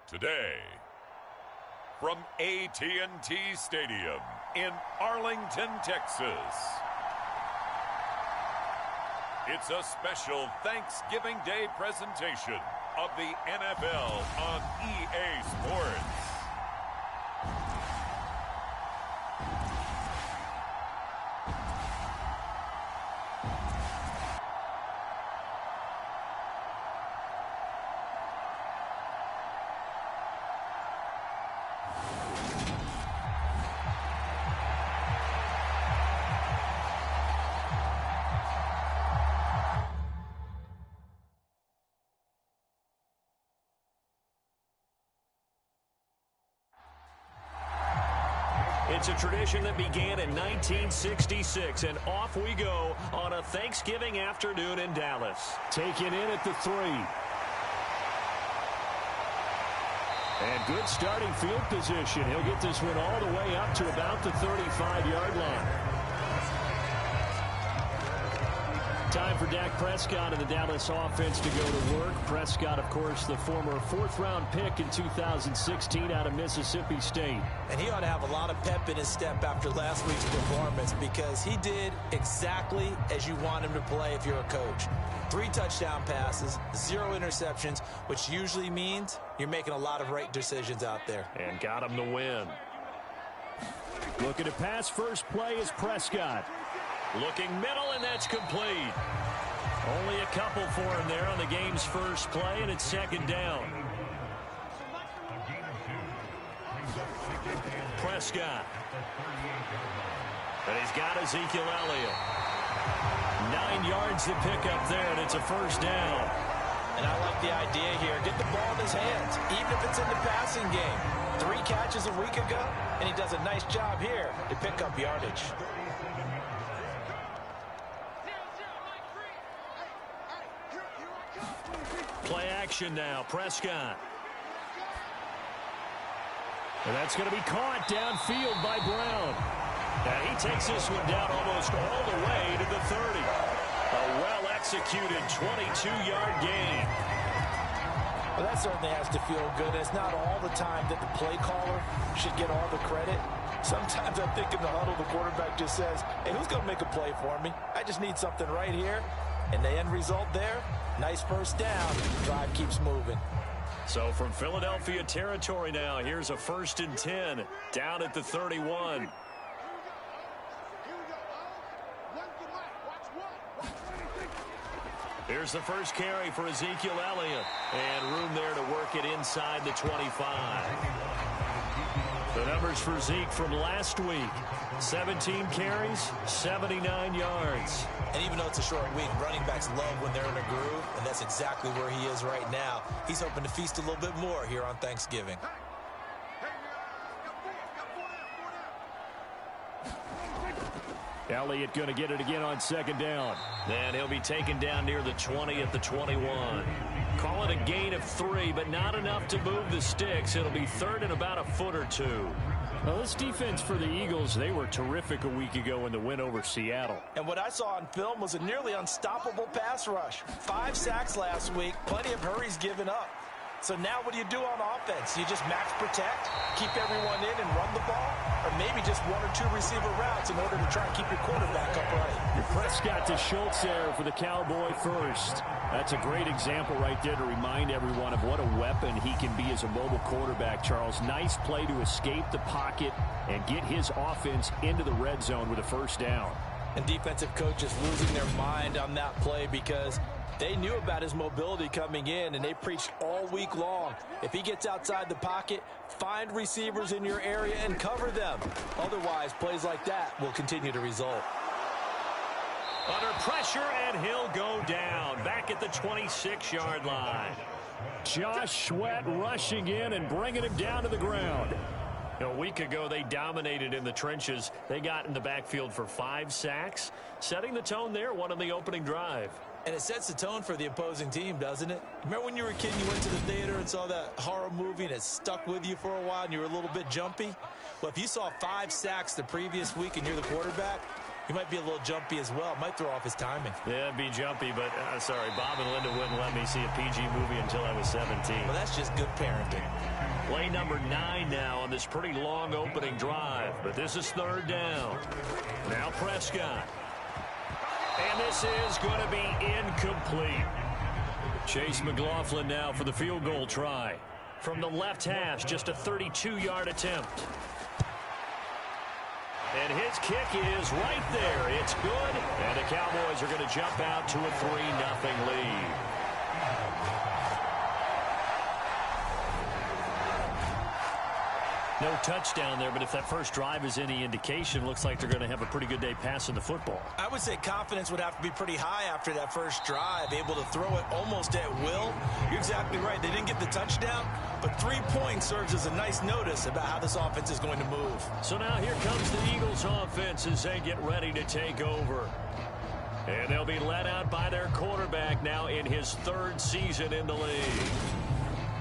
Today, from AT&T Stadium in Arlington, Texas, it's a special Thanksgiving Day presentation of the NFL on EA Sports. It's a tradition that began in 1966, and off we go on a Thanksgiving afternoon in Dallas. Taken in at the 3. And good starting field position. He'll get this one all the way up to about the 35-yard line. Time for Dak Prescott and the Dallas offense to go to work. Prescott, of course, the former fourth-round pick in 2016 out of Mississippi State. And he ought to have a lot of pep in his step after last week's performance because he did exactly as you want him to play if you're a coach. 3 touchdown passes, 0 interceptions, which usually means you're making a lot of right decisions out there. And got him to win. Looking to pass first play is Prescott. Looking middle, and that's complete. Only a couple for him there on the game's first play, and it's second down. Prescott. And he's got Ezekiel Elliott. 9 yards to pick up there, and it's a first down. And I like the idea here. Get the ball in his hands, even if it's in the passing game. 3 catches a week ago, and he does a nice job here to pick up yardage. Play action now, Prescott. And that's going to be caught downfield by Brown. And he takes this one down almost all the way to the 30. A well-executed 22-yard gain. Well, that certainly has to feel good. It's not all the time that the play caller should get all the credit. Sometimes I think in the huddle, the quarterback just says, hey, who's going to make a play for me? I just need something right here. And the end result there, nice first down. Drive keeps moving. So from Philadelphia territory now, here's a 1st and 10 down at the 31. Here's the first carry for Ezekiel Elliott. And room there to work it inside the 25. The numbers for Zeke from last week. 17 carries, 79 yards. And even though it's a short week, running backs love when they're in a groove, and that's exactly where he is right now. He's hoping to feast a little bit more here on Thanksgiving. Elliott going to get it again on second down. And he'll be taken down near the 20 at the 21. Call it a gain of 3, but not enough to move the sticks. It'll be 3rd and about a foot or 2. Well, this defense for the Eagles, they were terrific a week ago in the win over Seattle. And what I saw on film was a nearly unstoppable pass rush. 5 sacks last week, plenty of hurries given up. So now what do you do on offense? You just max protect, keep everyone in and run the ball, or maybe just 1 or 2 receiver routes in order to try and keep your quarterback upright. Your Prescott to Schultz there for the Cowboy first. That's a great example right there to remind everyone of what a weapon he can be as a mobile quarterback, Charles. Nice play to escape the pocket and get his offense into the red zone with a first down. And defensive coaches losing their mind on that play because they knew about his mobility coming in, and they preached all week long. If he gets outside the pocket, find receivers in your area and cover them. Otherwise, plays like that will continue to result. Under pressure, and he'll go down. Back at the 26-yard line. Josh Sweat rushing in and bringing him down to the ground. A week ago, they dominated in the trenches. They got in the backfield for 5 sacks, setting the tone there, one on the opening drive. And it sets the tone for the opposing team, doesn't it? Remember when you were a kid, you went to the theater and saw that horror movie and it stuck with you for a while and you were a little bit jumpy? Well, if you saw 5 sacks the previous week and you're the quarterback, He might be a little jumpy as well. Might throw off his timing. Yeah, be jumpy, but sorry, Bob and Linda wouldn't let me see a PG movie until I was 17. Well, that's just good parenting. Play number 9 now on this pretty long opening drive, but this is third down. Now Prescott. And this is going to be incomplete. Chase McLaughlin now for the field goal try. From the left hash, just a 32-yard attempt. And his kick is right there. It's good. And the Cowboys are going to jump out to a 3-0 lead. No touchdown there, but if that first drive is any indication, looks like they're going to have a pretty good day passing the football. I would say confidence would have to be pretty high after that first drive, able to throw it almost at will. You're exactly right. They didn't get the touchdown, but 3 points serves as a nice notice about how this offense is going to move. So now here comes the Eagles offense as they get ready to take over. And they'll be led out by their quarterback now in his 3rd season in the league.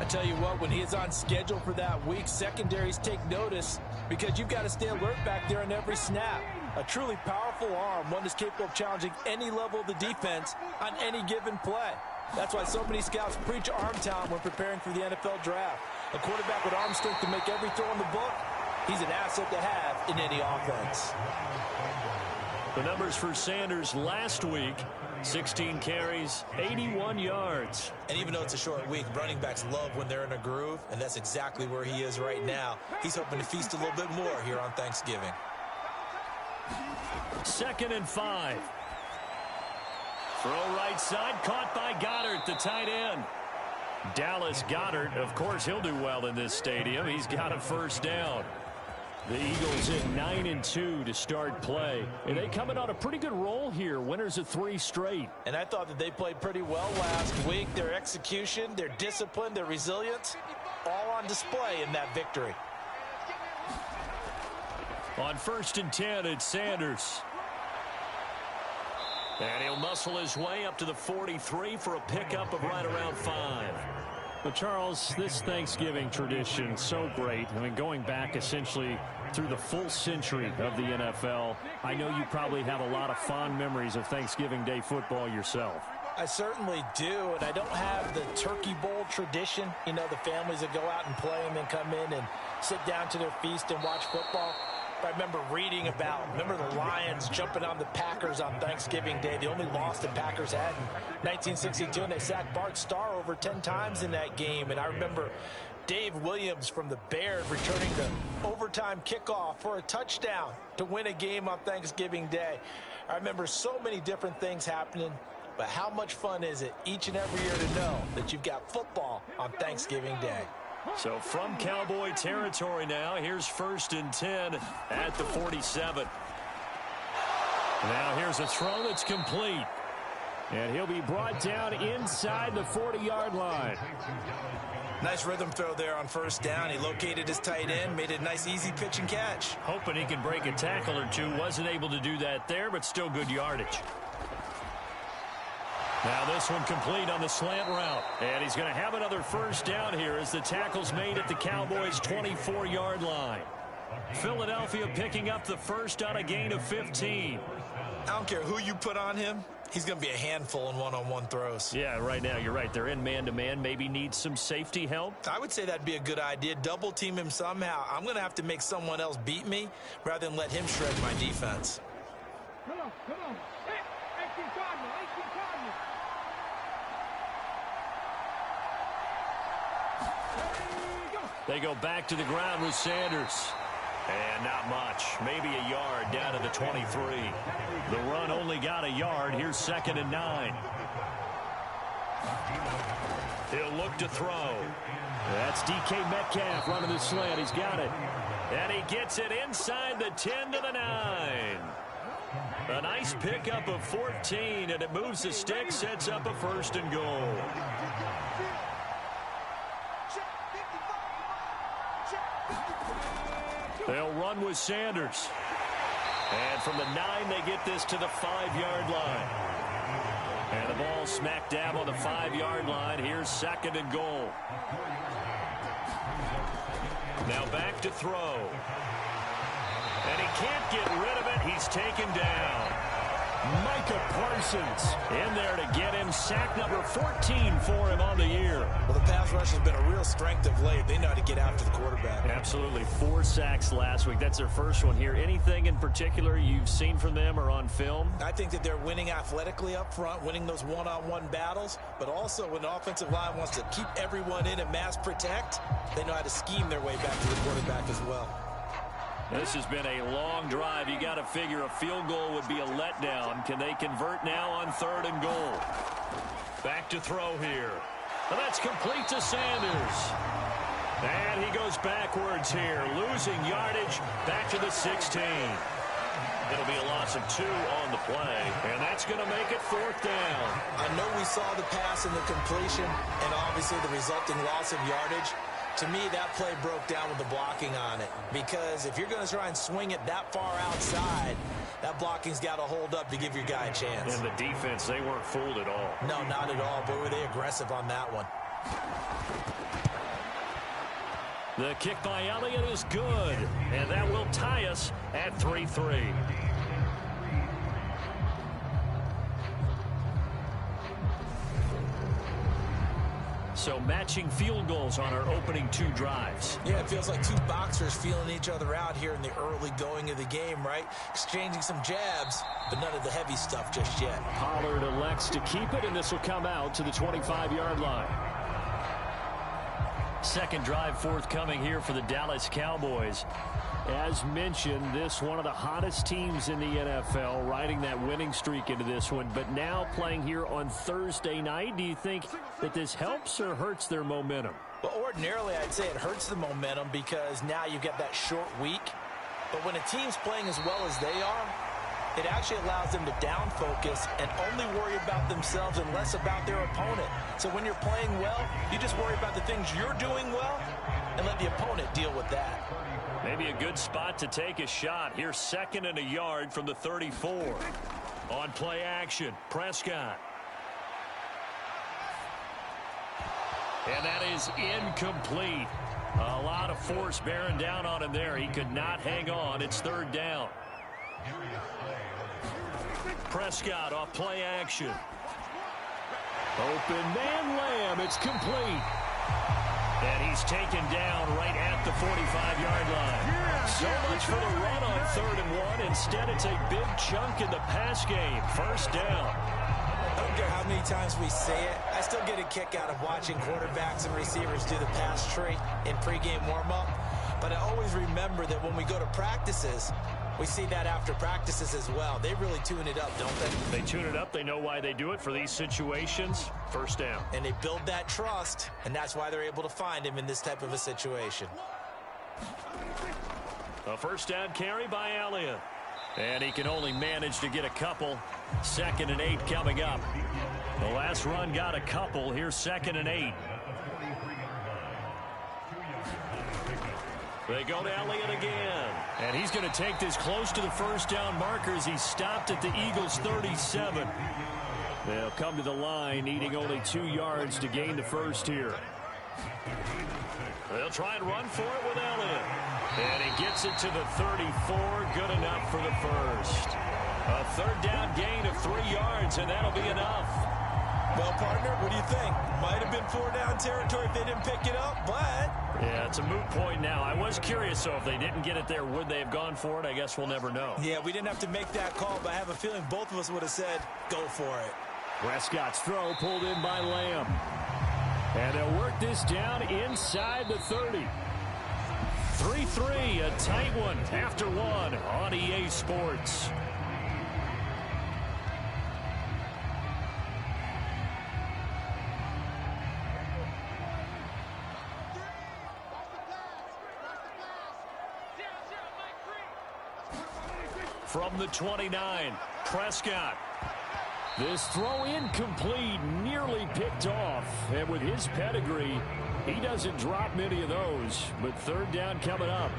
I tell you what, when he is on schedule for that week, secondaries take notice because you've got to stay alert back there on every snap. A truly powerful arm, one that's capable of challenging any level of the defense on any given play. That's why so many scouts preach arm talent when preparing for the NFL draft. A quarterback with arm strength to make every throw in the book, he's an asset to have in any offense. The numbers for Sanders last week: 16 carries, 81 yards. And even though it's a short week, running backs love when they're in a groove, and that's exactly where he is right now. He's hoping to feast a little bit more here on Thanksgiving. 2nd and 5. Throw right side, caught by Goddard, the tight end. Dallas Goedert, of course, he'll do well in this stadium. He's got a first down. The Eagles in 9-2 to start play. And they coming on a pretty good roll here. Winners of 3 straight. And I thought that they played pretty well last week. Their execution, their discipline, their resilience, all on display in that victory. On 1st and 10, it's Sanders. And he'll muscle his way up to the 43 for a pickup of right around 5. Well, Charles, this Thanksgiving tradition, so great. I mean, going back essentially through the full century of the NFL, I know you probably have a lot of fond memories of Thanksgiving Day football yourself. I certainly do, and I don't have the Turkey Bowl tradition. You know, the families that go out and play and then come in and sit down to their feast and watch football. I remember reading about, the Lions jumping on the Packers on Thanksgiving Day. The only loss the Packers had in 1962, and they sacked Bart Starr over 10 times in that game. And I remember Dave Williams from the Bears returning the overtime kickoff for a touchdown to win a game on Thanksgiving Day. I remember so many different things happening, but how much fun is it each and every year to know that you've got football on Thanksgiving Day? So from Cowboy territory now, here's 1st and 10 at the 47. Now here's a throw that's complete. And he'll be brought down inside the 40-yard line. Nice rhythm throw there on 1st down. He located his tight end, made it a nice easy pitch and catch. Hoping he can break a tackle or two. Wasn't able to do that there, but still good yardage. Now this one complete on the slant route. And he's going to have another 1st down here as the tackle's made at the Cowboys' 24-yard line. Philadelphia picking up the first on a gain of 15. I don't care who you put on him. He's going to be a handful in one-on-one throws. Yeah, right now you're right. They're in man-to-man. Maybe need some safety help. I would say that'd be a good idea. Double team him somehow. I'm going to have to make someone else beat me rather than let him shred my defense. Come on. Hey, 18 Cardinal. They go back to the ground with Sanders. And not much. Maybe a yard down to the 23. The run only got a yard. Here's 2nd and 9. He'll look to throw. That's DK Metcalf running the slant. He's got it. And he gets it inside the 10 to the 9. A nice pickup of 14, and it moves the stick, sets up a 1st and goal. They'll run with Sanders. And from the 9, they get this to the 5-yard line. And the ball smack dab on the 5-yard line. Here's 2nd and goal. Now back to throw. And he can't get rid of it. He's taken down. Micah Parsons in there to get him. Sack number 14 for him on the year. Well, the pass rush has been a real strength of late. They know how to get after the quarterback. Absolutely. 4 sacks last week. That's their first one here. Anything in particular you've seen from them or on film? I think that they're winning athletically up front, winning those one-on-one battles, but also when the offensive line wants to keep everyone in and mass protect, they know how to scheme their way back to the quarterback as well. This has been a long drive. You got to figure a field goal would be a letdown. Can they convert now on 3rd and goal? Back to throw here. And that's complete to Sanders. And he goes backwards here, losing yardage back to the 16. It'll be a loss of 2 on the play, and that's going to make it 4th down. I know we saw the pass and the completion and obviously the resulting loss of yardage. To me, that play broke down with the blocking on it. Because if you're going to try and swing it that far outside, that blocking's got to hold up to give your guy a chance. And the defense, they weren't fooled at all. No, not at all. Boy, were they aggressive on that one. The kick by Elliott is good. And that will tie us at 3-3. So matching field goals on our opening 2 drives. Yeah, it feels like 2 boxers feeling each other out here in the early going of the game, right? Exchanging some jabs, but none of the heavy stuff just yet. Pollard elects to keep it, and this will come out to the 25-yard line. Second drive forthcoming here for the Dallas Cowboys. As mentioned, this one of the hottest teams in the NFL, riding that winning streak into this one, but now playing here on Thursday night. Do you think that this helps or hurts their momentum? Well, ordinarily, I'd say it hurts the momentum because now you get that short week. But when a team's playing as well as they are, it actually allows them to down focus and only worry about themselves and less about their opponent. So when you're playing well, you just worry about the things you're doing well and let the opponent deal with that. Maybe a good spot to take a shot. Here's 2nd and a yard from the 34. On play action, Prescott. And that is incomplete. A lot of force bearing down on him there. He could not hang on. It's 3rd down. Prescott off play action. Open man Lamb. It's complete. And he's taken down right at the 45-yard line. So much for the run on 3rd and 1. Instead, it's a big chunk in the pass game. 1st down. I don't care how many times we say it. I still get a kick out of watching quarterbacks and receivers do the pass tree in pregame warm-up. But I always remember that when we go to practices, we see that after practices as well. They really tune it up, don't they? They tune it up. They know why they do it for these situations. 1st down. And they build that trust, and that's why they're able to find him in this type of a situation. A 1st down carry by Elliott. And he can only manage to get a couple. 2nd and 8 coming up. The last run got a couple. Here's 2nd and 8. They go to Elliott again. And he's going to take this close to the 1st down marker as he's stopped at the Eagles' 37. They'll come to the line, needing only 2 yards to gain the 1st here. They'll try and run for it with Elliott. And he gets it to the 34. Good enough for the 1st. A 3rd down gain of 3 yards, and that'll be enough. Well, partner, what do you think? Might have been 4-down territory if they didn't pick it up, but... Yeah, it's a moot point now. I was curious, so if they didn't get it there, would they have gone for it? I guess we'll never know. Yeah, we didn't have to make that call, but I have a feeling both of us would have said, go for it. Prescott's throw pulled in by Lamb. And they'll work this down inside the 30. 3-3, a tight one after 1 on EA Sports. From the 29, Prescott. This throw incomplete, nearly picked off. And with his pedigree, he doesn't drop many of those. But 3rd down coming up.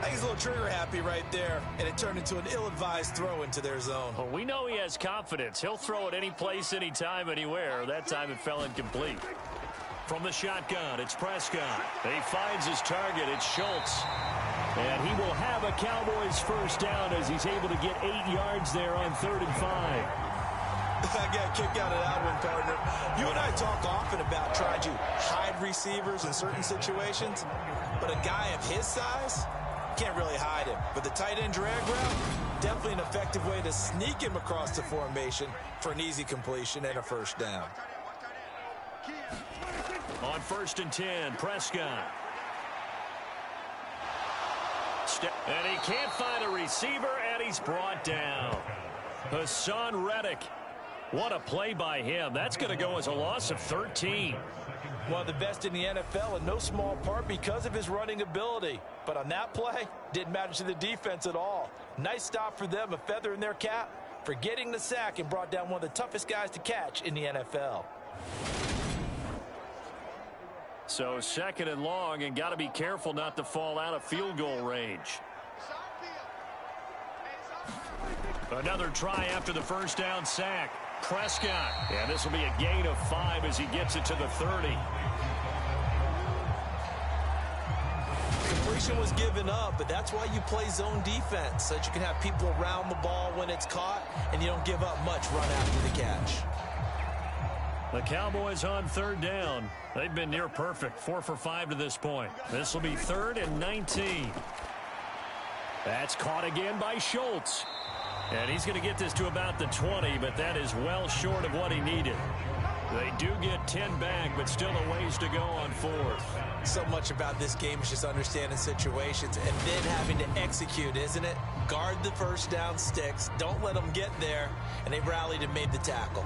I think he's a little trigger happy right there, and it turned into an ill-advised throw into their zone. Well, we know he has confidence. He'll throw it any place, anytime, anywhere. That time it fell incomplete. From the shotgun, it's Prescott. He finds his target. It's Schultz. And he will have a Cowboys first down as he's able to get 8 yards there on 3rd and 5. I got a kick out of that one, partner. You and I talk often about trying to hide receivers in certain situations, but a guy of his size can't really hide him. But the tight end drag route, definitely an effective way to sneak him across the formation for an easy completion and a first down. On 1st and 10, Prescott. And he can't find a receiver, and he's brought down. Hassan Reddick. What a play by him. That's going to go as a loss of 13. One of the best in the NFL, in no small part because of his running ability. But on that play, didn't matter to the defense at all. Nice stop for them, a feather in their cap for getting the sack and brought down one of the toughest guys to catch in the NFL. So 2nd and long, and got to be careful not to fall out of field goal range. Another try after the first down sack. Prescott. And this will be a gain of 5 as he gets it to the 30. Completion was given up, but that's why you play zone defense, so that you can have people around the ball when it's caught, and you don't give up much run after the catch. The Cowboys on 3rd down. They've been near perfect, 4 for 5 to this point. This will be 3rd and 19. That's caught again by Schultz. And he's going to get this to about the 20, but that is well short of what he needed. They do get 10 back, but still a ways to go on 4th. So much about this game is just understanding situations and then having to execute, isn't it? Guard the first down sticks. Don't let them get there. And they rallied and made the tackle.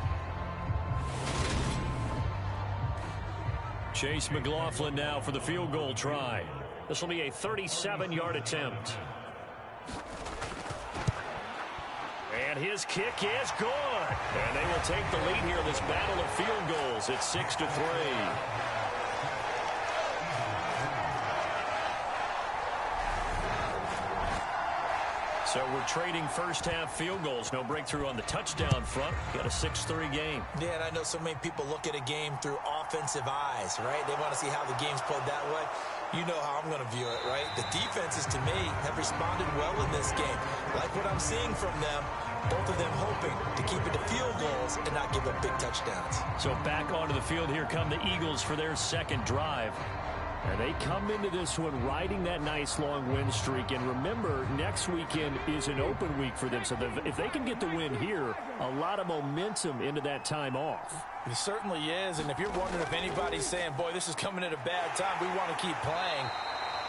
Chase McLaughlin now for the field goal try. This will be a 37-yard attempt. And his kick is good. And they will take the lead here in this battle of field goals at 6-3. So we're trading first-half field goals. No breakthrough on the touchdown front. Got a 6-3 game. Yeah, and I know so many people look at a game through offensive eyes, right? They want to see how the game's played that way. You know how I'm going to view it, right? The defenses, to me, have responded well in this game. Like what I'm seeing from them, both of them hoping to keep it to field goals and not give up big touchdowns. So back onto the field, here come the Eagles for their 2nd drive. And they come into this one riding that nice long win streak. And remember, next weekend is an open week for them. So if they can get the win here, a lot of momentum into that time off. It certainly is. And if you're wondering if anybody's saying, boy, this is coming at a bad time, we want to keep playing,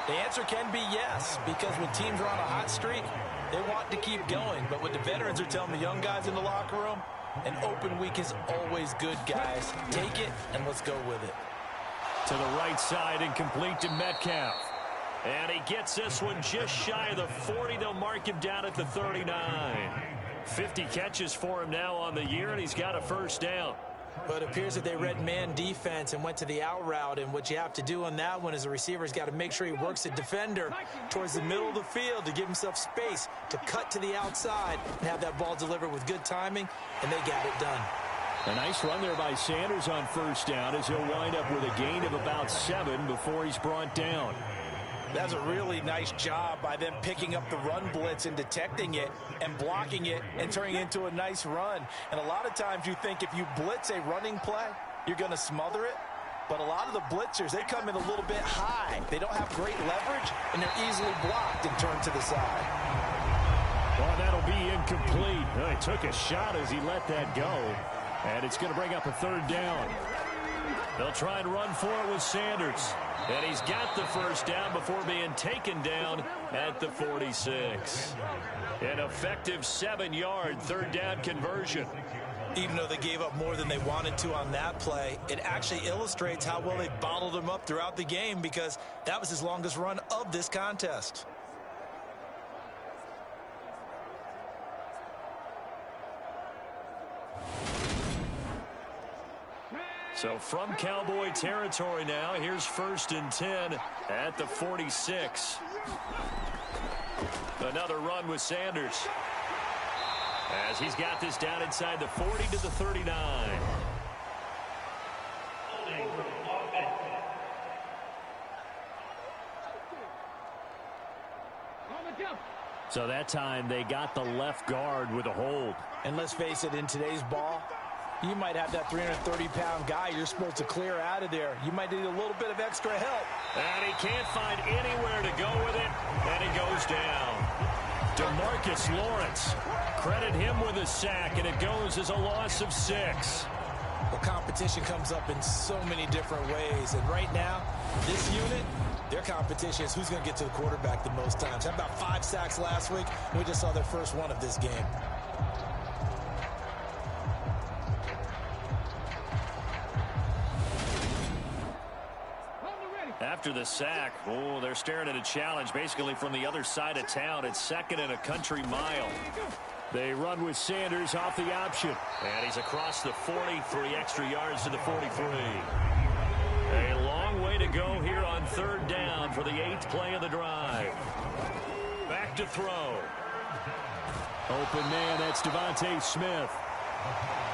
the answer can be yes. Because when teams are on a hot streak, they want to keep going. But what the veterans are telling the young guys in the locker room, an open week is always good, guys. Take it and let's go with it. To the right side and complete to Metcalf. And he gets this one just shy of the 40. They'll mark him down at the 39. 50 catches for him now on the year, and he's got a first down. But it appears that they read man defense and went to the out route. And what you have to do on that one is the receiver's got to make sure he works the defender towards the middle of the field to give himself space to cut to the outside and have that ball delivered with good timing, and they got it done. A nice run there by Sanders on first down as he'll wind up with a gain of about 7 before he's brought down. That's a really nice job by them picking up the run blitz and detecting it and blocking it and turning it into a nice run. And a lot of times you think if you blitz a running play, you're going to smother it. But a lot of the blitzers, they come in a little bit high. They don't have great leverage, and they're easily blocked and turned to the side. Well, that'll be incomplete. He took a shot as he let that go. And it's going to bring up a 3rd down. They'll try and run for it with Sanders. And he's got the first down before being taken down at the 46. An effective 7-yard 3rd down conversion. Even though they gave up more than they wanted to on that play, it actually illustrates how well they bottled them up throughout the game, because that was his longest run of this contest. So from Cowboy territory now, here's 1st and 10 at the 46. Another run with Sanders, as he's got this down inside the 40 to the 39. So that time they got the left guard with a hold. And let's face it, in today's ball, you might have that 330-pound guy you're supposed to clear out of there. You might need a little bit of extra help. And he can't find anywhere to go with it, and he goes down. DeMarcus Lawrence, credit him with a sack, and it goes as a loss of 6. The competition comes up in so many different ways, and right now, this unit, their competition is who's going to get to the quarterback the most times. How about 5 sacks last week? We just saw their first one of this game. After the sack, they're staring at a challenge basically from the other side of town. It's 2nd and a country mile. They run with Sanders off the option. And he's across the 40, 3 extra yards to the 43. A long way to go here on 3rd down for the 8th play of the drive. Back to throw. Open man, that's Devontae Smith.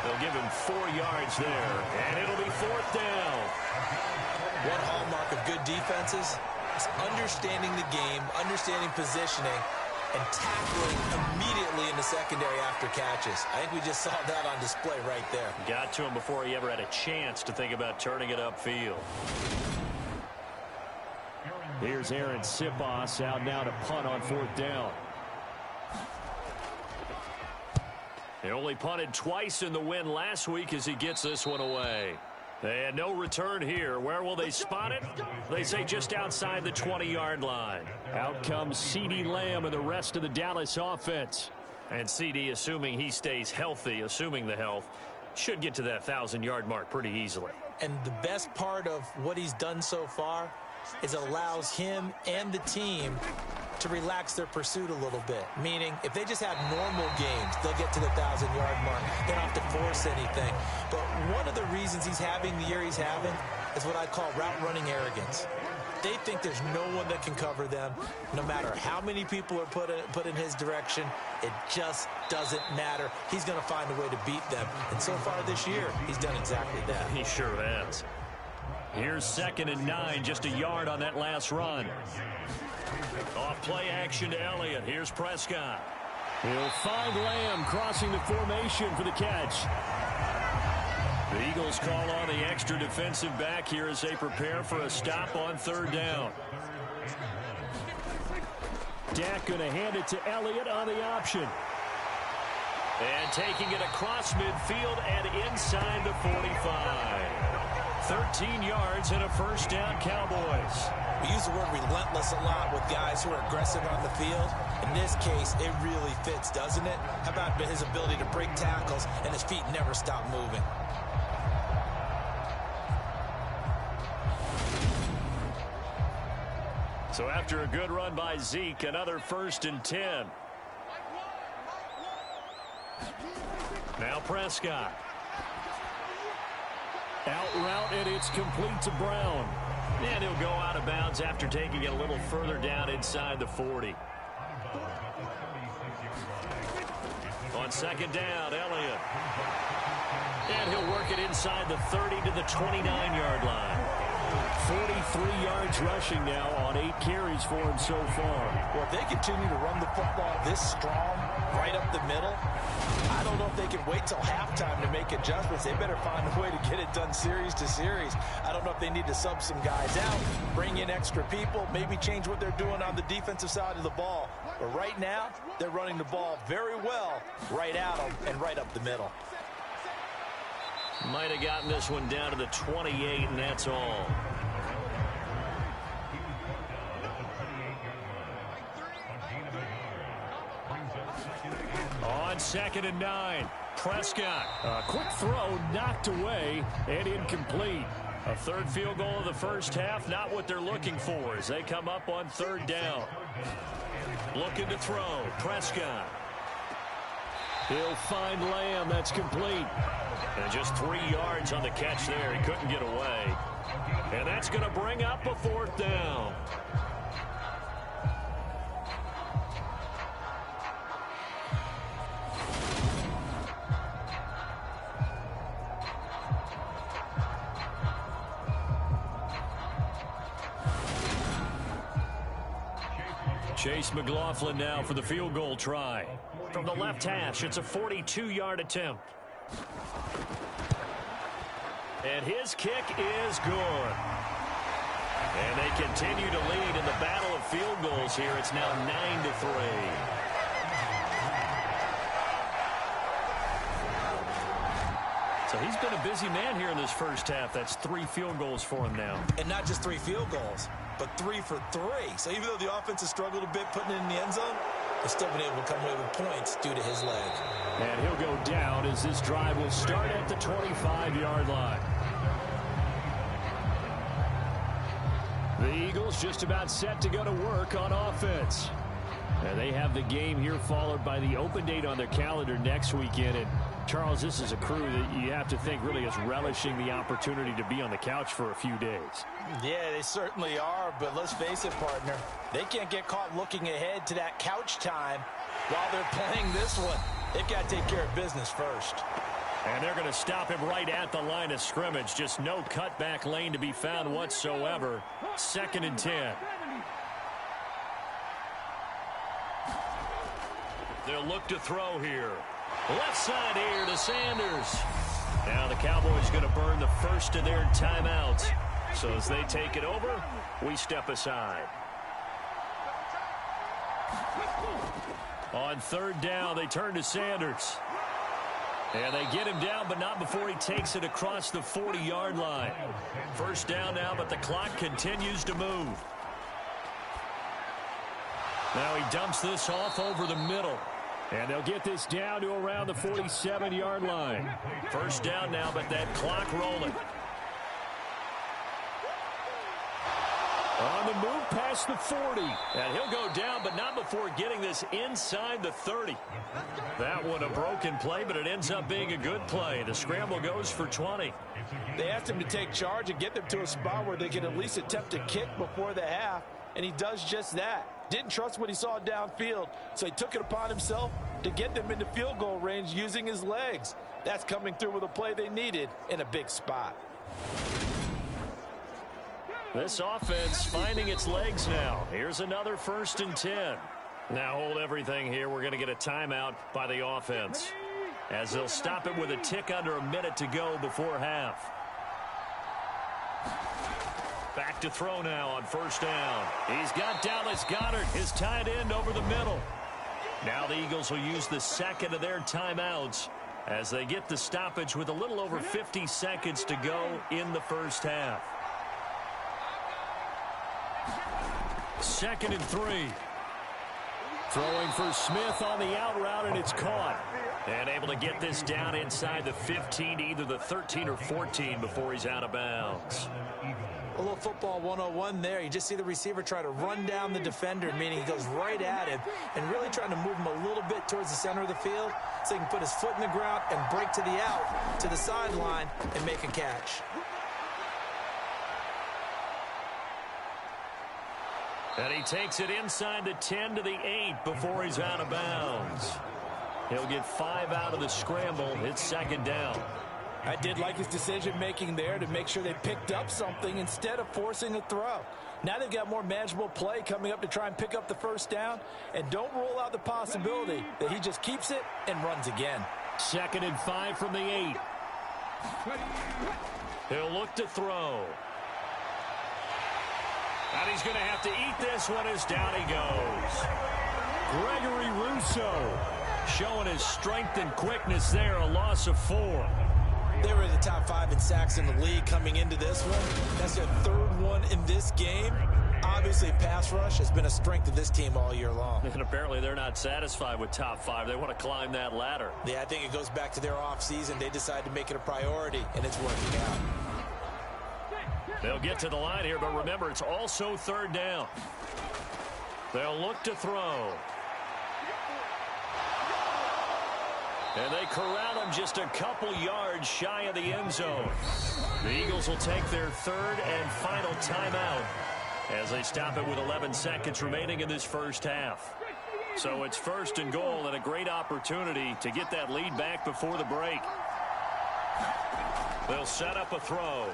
They'll give him 4 yards there, and it'll be 4th down. One hallmark of good defenses is understanding the game, understanding positioning, and tackling immediately in the secondary after catches. I think we just saw that on display right there. Got to him before he ever had a chance to think about turning it upfield. Here's Aaron Sipos out now to punt on 4th down. He only punted twice in the win last week as he gets this one away. They had no return here. Where will they spot it? They say just outside the 20-yard line. Out comes CeeDee Lamb and the rest of the Dallas offense. And CeeDee, assuming he stays healthy, assuming the health, should get to that 1,000-yard mark pretty easily. And the best part of what he's done so far is it allows him and the team to relax their pursuit a little bit. Meaning, if they just have normal games, they'll get to the 1,000-yard mark. They don't have to force anything. But one of the reasons he's having the year he's having is what I call route running arrogance. They think there's no one that can cover them. No matter how many people are put in his direction, it just doesn't matter. He's going to find a way to beat them. And so far this year, he's done exactly that. He sure has. Here's 2nd and 9, just a yard on that last run. Off play action to Elliott. Here's Prescott. He'll find Lamb crossing the formation for the catch. The Eagles call on the extra defensive back here as they prepare for a stop on 3rd down. Dak going to hand it to Elliott on the option. And taking it across midfield and inside the 45. 13 yards and a 1st down, Cowboys. We use the word relentless a lot with guys who are aggressive on the field. In this case, it really fits, doesn't it? How about his ability to break tackles and his feet never stop moving? So after a good run by Zeke, another 1st and 10. Now Prescott. Out route, and it's complete to Brown. And he'll go out of bounds after taking it a little further down inside the 40. On 2nd down, Elliott. And he'll work it inside the 30 to the 29-yard line. 43 yards rushing now on 8 carries for him so far. Well, if they continue to run the football this strong, right up the middle, I don't know if they can wait till halftime to make adjustments. They better find a way to get it done series to series. I don't know if they need to sub some guys out, bring in extra people, maybe change what they're doing on the defensive side of the ball. But right now, they're running the ball very well right at them and right up the middle. Might have gotten this one down to the 28, and that's all. On 2nd and 9, Prescott. A quick throw knocked away and incomplete. A 3rd field goal of the 1st half, not what they're looking for as they come up on 3rd down. Looking to throw, Prescott. He'll find Lamb, that's complete. And just 3 yards on the catch there, he couldn't get away. And that's going to bring up a 4th down. Chase McLaughlin now for the field goal try. From the left hash, it's a 42-yard attempt. And his kick is good. And they continue to lead in the battle of field goals here. It's now 9-3. So he's been a busy man here in this first half. That's 3 field goals for him now. And not just 3 field goals, but 3 for 3. So even though the offense has struggled a bit putting it in the end zone, they've still been able to come away with points due to his leg. And he'll go down as this drive will start at the 25-yard line. The Eagles just about set to go to work on offense. And they have the game here followed by the open date on their calendar next weekend. And Charles, this is a crew that you have to think really is relishing the opportunity to be on the couch for a few days. Yeah, they certainly are, but let's face it, partner. They can't get caught looking ahead to that couch time while they're playing this one. They've got to take care of business first. And they're going to stop him right at the line of scrimmage. Just no cutback lane to be found whatsoever. 2nd and 10. They'll look to throw here. Left side here to Sanders. Now the Cowboys going to burn the first of their timeouts. So as they take it over, we step aside. On 3rd down, they turn to Sanders. And they get him down, but not before he takes it across the 40-yard line. 1st down now, but the clock continues to move. Now he dumps this off over the middle. And they'll get this down to around the 47-yard line. 1st down now, but that clock rolling. On the move past the 40. And he'll go down, but not before getting this inside the 30. That one a broken play, but it ends up being a good play. The scramble goes for 20. They asked him to take charge and get them to a spot where they can at least attempt a kick before the half, and he does just that. Didn't trust what he saw downfield, so he took it upon himself to get them into field goal range using his legs. That's coming through with a play they needed in a big spot. This offense finding its legs now. Here's another 1st and 10. Now hold everything here. We're going to get a timeout by the offense, as they'll stop it with a tick under a minute to go before half. Back to throw now on 1st down. He's got Dallas Goedert, his tight end, over the middle. Now the Eagles will use the 2nd of their timeouts as they get the stoppage with a little over 50 seconds to go in the first half. 2nd and 3. Throwing for Smith on the out route, and it's caught. And able to get this down inside the 15 to either the 13 or 14 before he's out of bounds. A little football 101 there. You just see the receiver try to run down the defender, meaning he goes right at him and really trying to move him a little bit towards the center of the field so he can put his foot in the ground and break to the out, to the sideline, and make a catch. And he takes it inside the 10 to the 8 before he's out of bounds. He'll get 5 out of the scramble. It's 2nd down. I did like his decision-making there to make sure they picked up something instead of forcing a throw. Now they've got more manageable play coming up to try and pick up the 1st down. And don't rule out the possibility that he just keeps it and runs again. 2nd and 5 from the 8. He'll look to throw. And he's going to have to eat this one as down he goes. Gregory Rousseau showing his strength and quickness there, a loss of 4. They were in the top 5 in sacks in the league coming into this one. That's their 3rd one in this game. Obviously, pass rush has been a strength of this team all year long. And apparently they're not satisfied with top 5. They want to climb that ladder. Yeah, I think it goes back to their offseason. They decided to make it a priority, and it's working out. They'll get to the line here, but remember, it's also 3rd down. They'll look to throw. And they corral him just a couple yards shy of the end zone. The Eagles will take their 3rd and final timeout as they stop it with 11 seconds remaining in this first half. So it's 1st and goal and a great opportunity to get that lead back before the break. They'll set up a throw.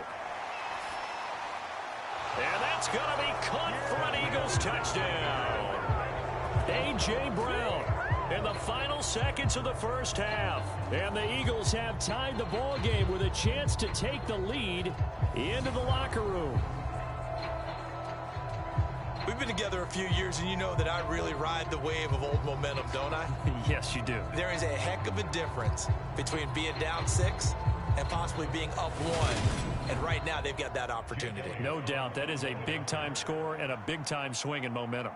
And that's going to be caught for an Eagles touchdown. A.J. Brown in the final seconds of the first half. And the Eagles have tied the ball game with a chance to take the lead into the locker room. We've been together a few years, and you know that I really ride the wave of old momentum, don't I? Yes, you do. There is a heck of a difference between being down 6 and possibly being up 1. And right now, they've got that opportunity. No doubt. That is a big-time score and a big-time swing in momentum.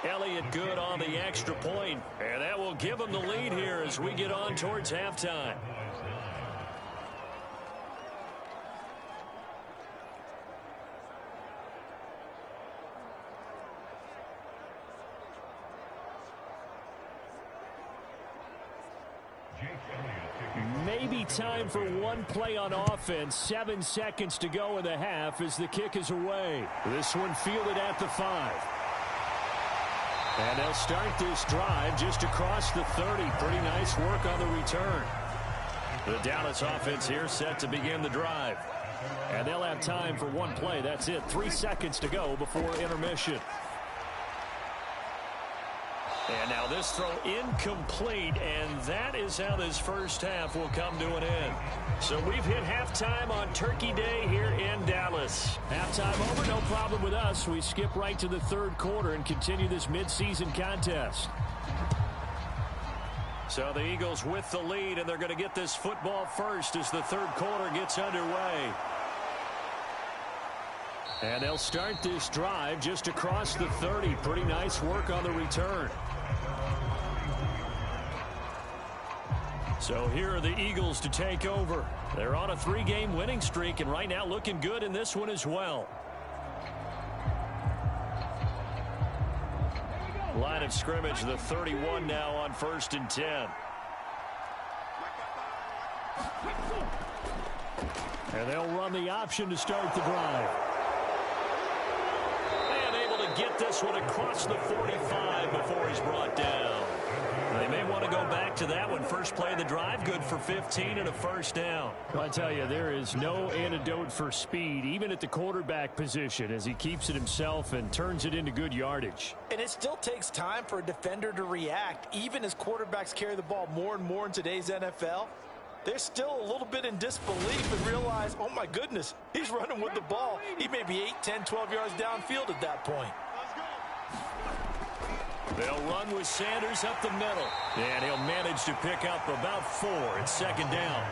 Elliott good on the extra point, and that will give them the lead here as we get on towards halftime. Maybe time for one play on offense. 7 seconds to go in the half as the kick is away. This one fielded at the 5. And they'll start this drive just across the 30. Pretty nice work on the return. The Dallas offense here set to begin the drive. And they'll have time for one play. That's it. 3 seconds to go before intermission. And now this throw incomplete, and that is how this first half will come to an end. So we've hit halftime on Turkey Day here in Dallas. Halftime over, no problem with us. We skip right to the third quarter and continue this midseason contest. So the Eagles with the lead, and they're going to get this football first as the third quarter gets underway. And they'll start this drive just across the 30. Pretty nice work on the return. So here are the Eagles to take over. They're on a 3-game winning streak, and right now looking good in this one as well. Line of scrimmage, the 31 now on 1st and 10. And they'll run the option to start the drive. And able to get this one across the 45 before he's brought down. They may want to go back to that one. First play of the drive, good for 15 and a first down. Well, I tell you, there is no antidote for speed, even at the quarterback position, as he keeps it himself and turns it into good yardage. And it still takes time for a defender to react. Even as quarterbacks carry the ball more and more in today's NFL, they're still a little bit in disbelief and realize, oh my goodness, he's running with the ball. He may be 8, 10, 12 yards downfield at that point. They'll run with Sanders up the middle. And he'll manage to pick up about 4. It's second down.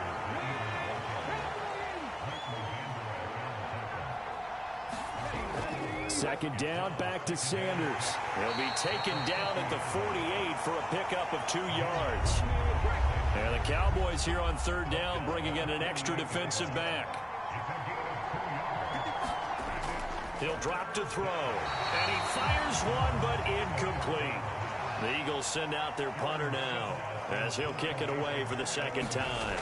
Second down, back to Sanders. He'll be taken down at the 48 for a pickup of 2 yards. And the Cowboys here on third down bringing in an extra defensive back. He'll drop to throw. And he fires one, but incomplete. The Eagles send out their punter now as he'll kick it away for the second time.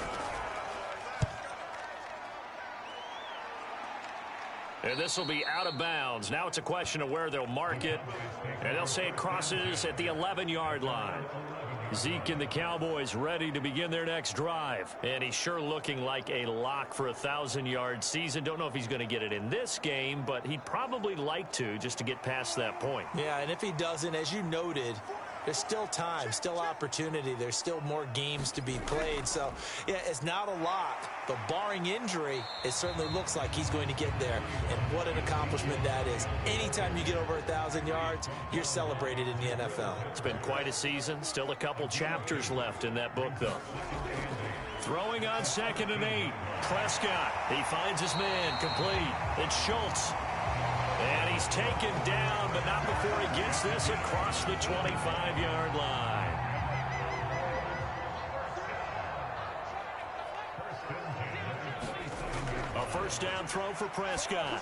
And this will be out of bounds. Now it's a question of where they'll mark it. And they'll say it crosses at the 11-yard line. Zeke and the Cowboys ready to begin their next drive. And he's sure looking like a lock for a 1,000-yard season. Don't know if he's going to get it in this game, but he'd probably like to just to get past that point. Yeah, and if he doesn't, as you noted, there's still time, still opportunity. There's still more games to be played. So, yeah, it's not a lock. But barring injury, it certainly looks like he's going to get there. And what an accomplishment that is. Anytime you get over 1,000 yards, you're celebrated in the NFL. It's been quite a season. Still a couple chapters left in that book, though. Throwing on 2nd and 8. Prescott. He finds his man complete. It's Schultz. And he's taken down, but not before he gets this across the 25-yard line. A first down throw for Prescott.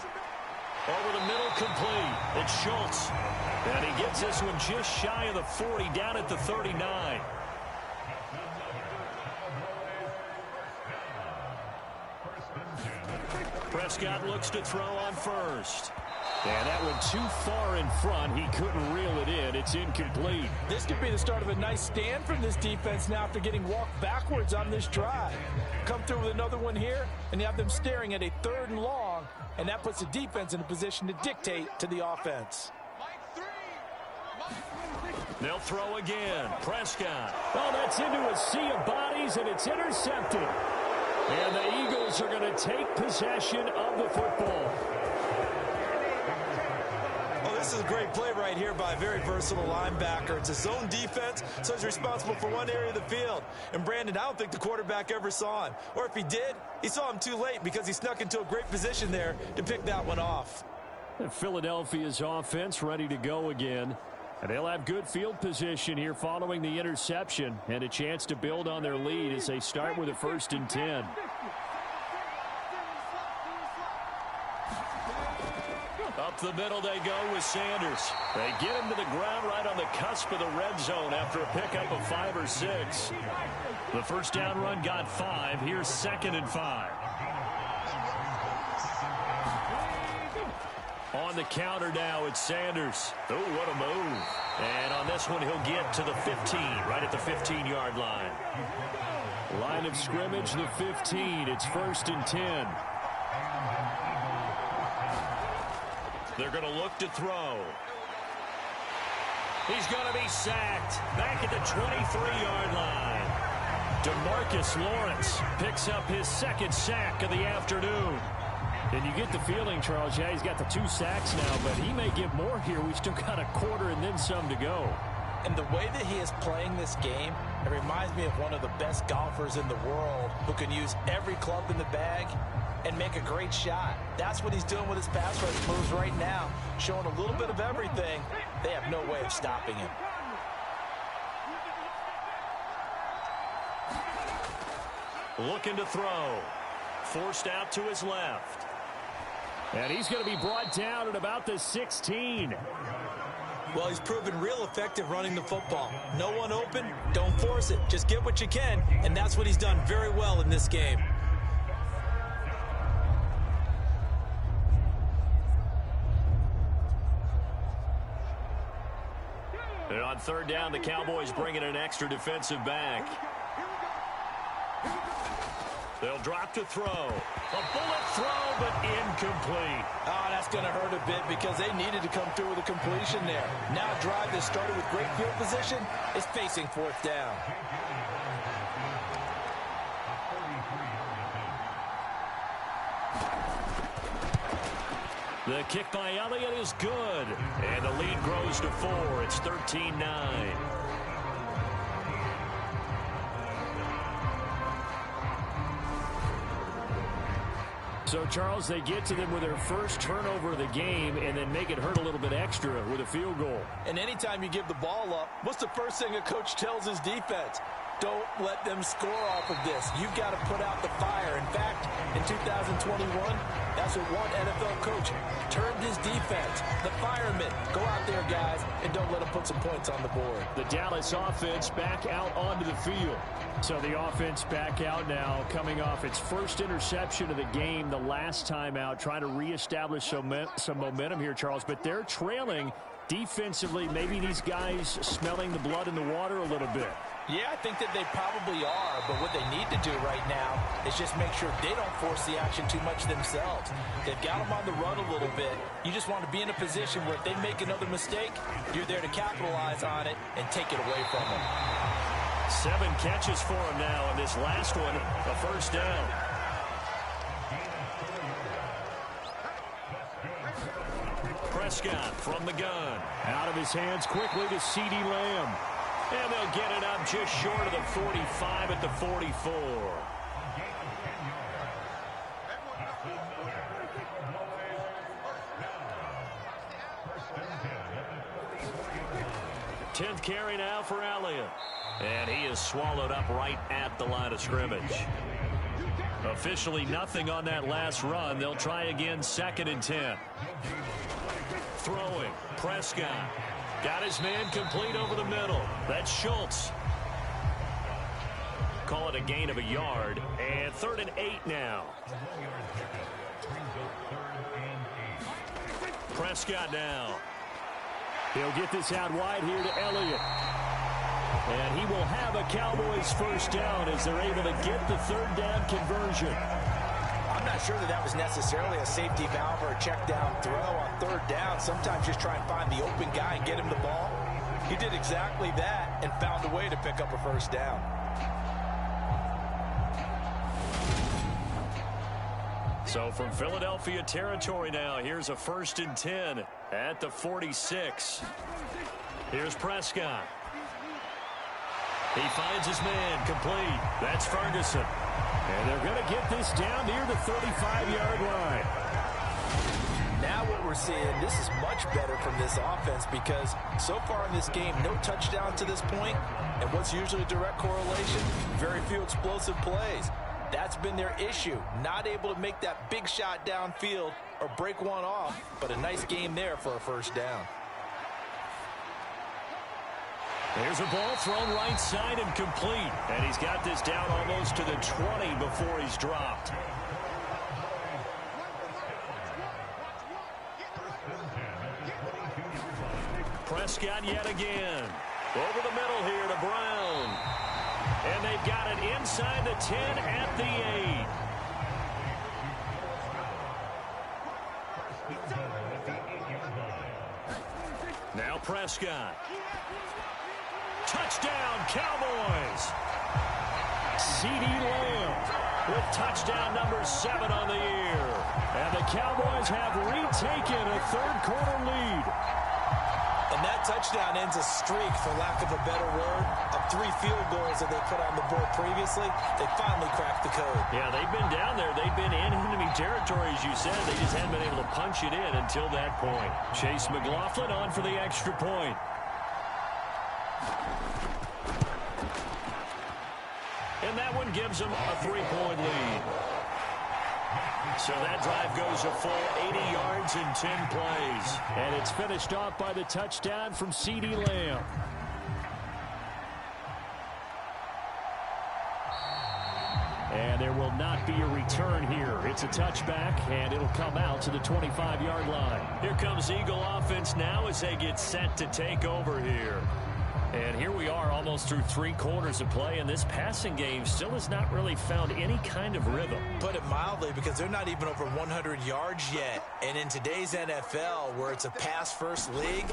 Over the middle, complete. It's Schultz. And he gets this one just shy of the 40, down at the 39. Prescott looks to throw on first. And that one too far in front. He couldn't reel it in. It's incomplete. This could be the start of a nice stand from this defense now after getting walked backwards on this drive. Come through with another one here, and you have them staring at a 3rd and long strong, and that puts the defense in a position to dictate to the offense. They'll throw again. Prescott. Oh, that's into a sea of bodies, and it's intercepted. And the Eagles are going to take possession of the football. Oh, this is a great play right here by a very versatile linebacker. It's a zone defense, so he's responsible for one area of the field. And Brandon, I don't think the quarterback ever saw him. Or if he did, he saw him too late because he snuck into a great position there to pick that one off. Philadelphia's offense ready to go again. And they'll have good field position here following the interception and a chance to build on their lead as they start with a 1st and 10. Up the middle they go with Sanders. They get him to the ground right on the cusp of the red zone after a pickup of 5 or 6. The first down run got 5. Here's 2nd and 5. On the counter now, it's Sanders. Oh, what a move. And on this one, he'll get to the 15, right at the 15-yard line. Line of scrimmage, the 15. It's 1st and 10. They're going to look to throw. He's going to be sacked back at the 23-yard line. DeMarcus Lawrence picks up his 2nd sack of the afternoon. And you get the feeling, Charles, yeah, he's got the 2 sacks now, but he may get more here. We still got a quarter and then some to go. And the way that he is playing this game, it reminds me of one of the best golfers in the world who can use every club in the bag and make a great shot. That's what he's doing with his pass rush moves right now, showing a little bit of everything. They have no way of stopping him. Looking to throw. Forced out to his left. And he's going to be brought down at about the 16. Well, he's proven real effective running the football. No one open, don't force it. Just get what you can, and that's what he's done very well in this game. And on 3rd down, the Cowboys bring in an extra defensive back. They'll drop to throw. A bullet throw, but incomplete. Oh, that's going to hurt a bit because they needed to come through with a completion there. Now a drive that started with great field position is facing 4th down. The kick by Elliott is good. And the lead grows to 4. It's 13-9. So, Charles, they get to them with their first turnover of the game and then make it hurt a little bit extra with a field goal. And anytime you give the ball up, what's the first thing a coach tells his defense? Don't let them score off of this. You've got to put out the fire. In fact, in 2021, that's what one NFL coach termed his defense. The firemen. Go out there, guys, and don't let them put some points on the board. The Dallas offense back out onto the field. So the offense back out now, coming off its first interception of the game the last time out, trying to reestablish some momentum here, Charles. But they're trailing defensively. Maybe these guys smelling the blood in the water a little bit. Yeah, I think that they probably are, but what they need to do right now is just make sure they don't force the action too much themselves. They've got them on the run a little bit. You just want to be in a position where if they make another mistake, you're there to capitalize on it and take it away from them. 7 catches for him now, and this last one, a 1st down. Prescott from the gun. Out of his hands quickly to CeeDee Lamb. And they'll get it up just short of the 45 at the 44. Tenth carry now for Elliott. And he is swallowed up right at the line of scrimmage. Officially nothing on that last run. They'll try again, 2nd and 10. Throwing. Prescott. Got his man complete over the middle. That's Schultz. Call it a gain of a yard. And 3rd and 8 now. Prescott now. He'll get this out wide here to Elliott. And he will have a Cowboys 1st down as they're able to get the 3rd down conversion. I'm not sure that was necessarily a safety valve or a check down throw on third down. Sometimes just try and find the open guy and get him the ball. He did exactly that and found a way to pick up a first down. So from Philadelphia territory now, here's a 1st and 10 at the 46. Here's Prescott. He finds his man complete. That's Ferguson. And they're going to get this down near the 35-yard line. Now what we're seeing, this is much better from this offense because so far in this game, no touchdown to this point, and what's usually a direct correlation, very few explosive plays. That's been their issue, not able to make that big shot downfield or break one off, but a nice game there for a first down. There's a ball thrown right side and complete. And he's got this down almost to the 20 before he's dropped. Prescott yet again. Over the middle here to Brown. And they've got it inside the 10 at the 8. Now Prescott. Touchdown, Cowboys. CeeDee Lamb with touchdown number 7 on the year. And the Cowboys have retaken a third-quarter lead. And that touchdown ends a streak, for lack of a better word, of 3 field goals that they put on the board previously. They finally cracked the code. Yeah, they've been down there. They've been in enemy territory, as you said. They just haven't been able to punch it in until that point. Chase McLaughlin on for the extra point. And that one gives them a 3-point lead. So that drive goes a full 80 yards in 10 plays. And it's finished off by the touchdown from CeeDee Lamb. And there will not be a return here. It's a touchback, and it'll come out to the 25-yard line. Here comes Eagle offense now as they get set to take over here. And here we are almost through 3 quarters of play, and this passing game still has not really found any kind of rhythm. Put it mildly, because they're not even over 100 yards yet. And in today's NFL, where it's a pass-first league,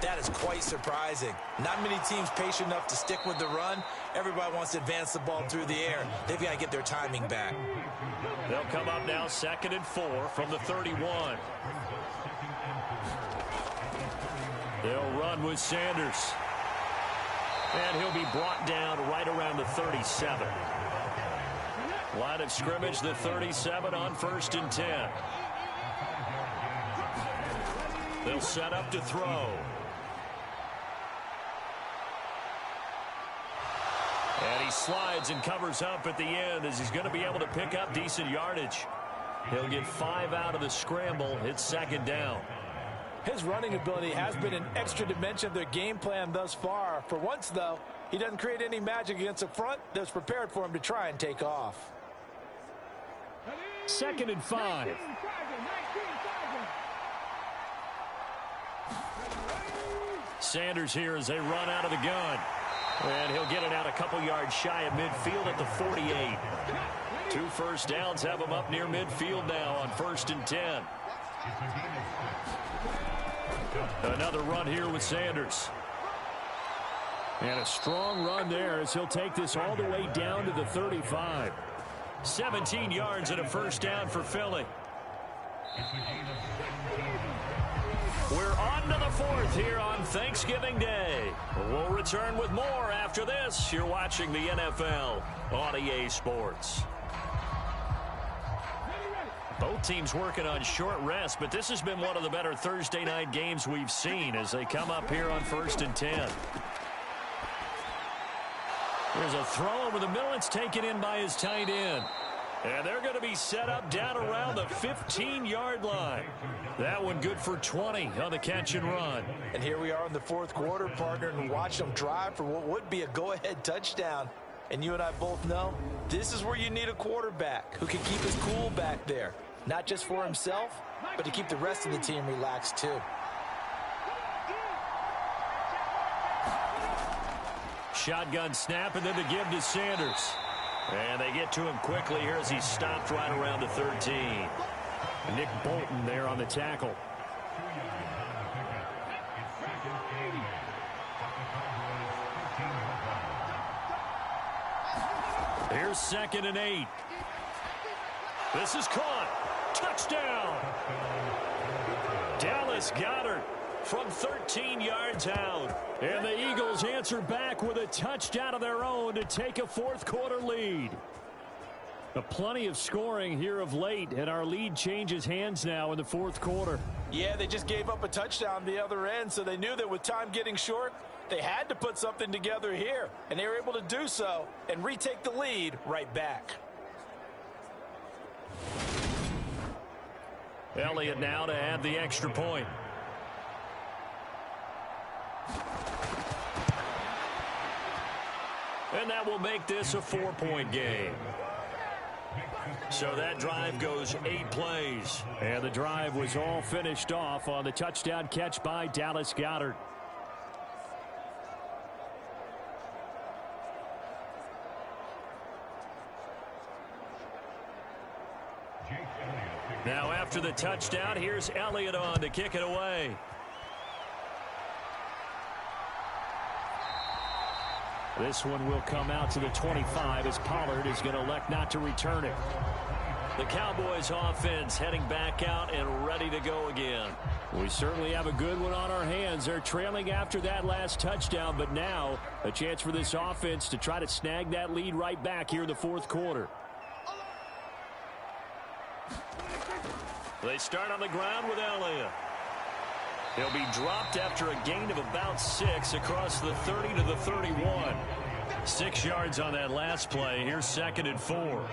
that is quite surprising. Not many teams patient enough to stick with the run. Everybody wants to advance the ball through the air. They've got to get their timing back. They'll come up now 2nd and 4 from the 31. They'll run with Sanders. And he'll be brought down right around the 37. Line of scrimmage, the 37 on 1st and 10. They'll set up to throw. And he slides and covers up at the end as he's going to be able to pick up decent yardage. He'll get 5 out of the scramble. It's 2nd down. His running ability has been an extra dimension of their game plan thus far. For once, though, he doesn't create any magic against a front that's prepared for him to try and take off. 2nd and 5. Sanders here as they run out of the gun. And he'll get it out a couple yards shy of midfield at the 48. 2 first downs have him up near midfield now on 1st and 10. Another run here with Sanders. And a strong run there as he'll take this all the way down to the 35. 17 yards and a first down for Philly. We're on to the 4th here on Thanksgiving Day. We'll return with more after this. You're watching the NFL on EA Sports. Both teams working on short rest, but this has been one of the better Thursday night games we've seen as they come up here on 1st and 10. There's a throw over the middle. It's taken in by his tight end. And they're going to be set up down around the 15-yard line. That one good for 20 on the catch and run. And here we are in the 4th quarter, partner, and watch them drive for what would be a go-ahead touchdown. And you and I both know this is where you need a quarterback who can keep his cool back there. Not just for himself, but to keep the rest of the team relaxed too. Shotgun snap and then the give to Sanders. And they get to him quickly here as he stopped right around the 13. Nick Bolton there on the tackle. Here's 2nd and 8. This is caught. Touchdown. Dallas Goedert from 13 yards out. And the Eagles answer back with a touchdown of their own to take a fourth-quarter lead. Plenty of scoring here of late, and our lead changes hands now in the fourth quarter. Yeah, they just gave up a touchdown the other end, so they knew that with time getting short, they had to put something together here, and they were able to do so and retake the lead right back. Elliott now to add the extra point. And that will make this a 4-point game. So that drive goes 8 plays. And the drive was all finished off on the touchdown catch by Dallas Goedert. Now after the touchdown, here's Elliott on to kick it away. This one will come out to the 25 as Pollard is going to elect not to return it. The Cowboys offense heading back out and ready to go again. We certainly have a good one on our hands. They're trailing after that last touchdown, but now a chance for this offense to try to snag that lead right back here in the fourth quarter. They start on the ground with Elliott. He'll be dropped after a gain of about 6 across the 30 to the 31. 6 yards on that last play. Here's 2nd and 4.